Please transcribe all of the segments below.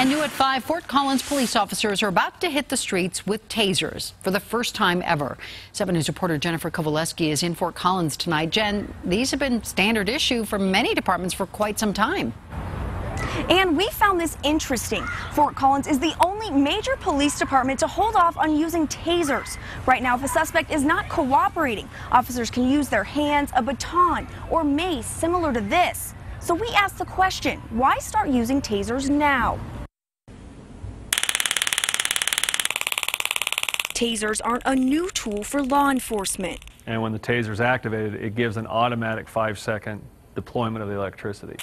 And new at 5, Fort Collins police officers are about to hit the streets with tasers for the first time ever. 7 News reporter Jennifer Kovaleski is in Fort Collins tonight. Jen, these have been standard issue for many departments for quite some time. And we found this interesting. Fort Collins is the only major police department to hold off on using tasers. Right now, if a suspect is not cooperating, officers can use their hands, a baton, or mace similar to this. So we asked the question, why start using tasers now? Tasers aren't a new tool for law enforcement. And when the taser is activated, it gives an automatic 5-second deployment of the electricity.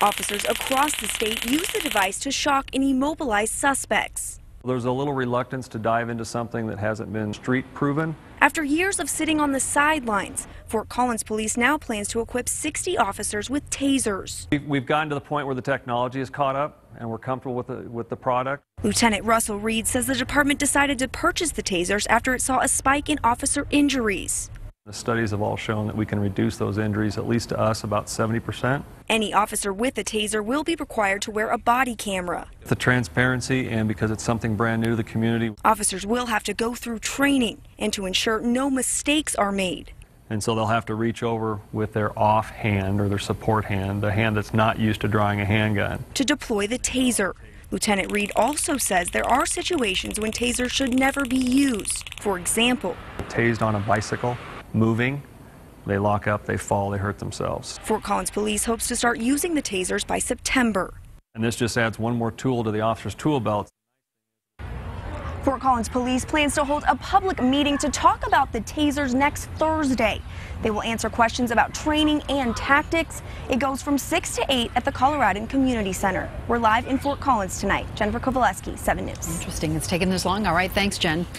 Officers across the state use the device to shock and immobilize suspects. There's a little reluctance to dive into something that hasn't been street proven. After years of sitting on the sidelines, Fort Collins Police now plans to equip 60 officers with tasers. We've gotten to the point where the technology is caught up and we're comfortable with the product. Lieutenant Russell Reed says the department decided to purchase the tasers after it saw a spike in officer injuries. The studies have all shown that we can reduce those injuries, at least to us, about 70%. Any officer with a taser will be required to wear a body camera. The transparency, and because it's something brand new to the community. Officers will have to go through training and to ensure no mistakes are made. And so they'll have to reach over with their off hand or their support hand, the hand that's not used to drawing a handgun, to deploy the taser. Lieutenant Reed also says there are situations when tasers should never be used. For example, tased on a bicycle, moving, they lock up, they fall, they hurt themselves. Fort Collins Police hopes to start using the tasers by September. And this just adds one more tool to the officer's tool belt. Fort Collins Police plans to hold a public meeting to talk about the tasers next Thursday. They will answer questions about training and tactics. It goes from 6 to 8 at the Coloradan Community Center. We're live in Fort Collins tonight. Jennifer Kovaleski, 7 News. Interesting. It's taken this long. All right. Thanks, Jen.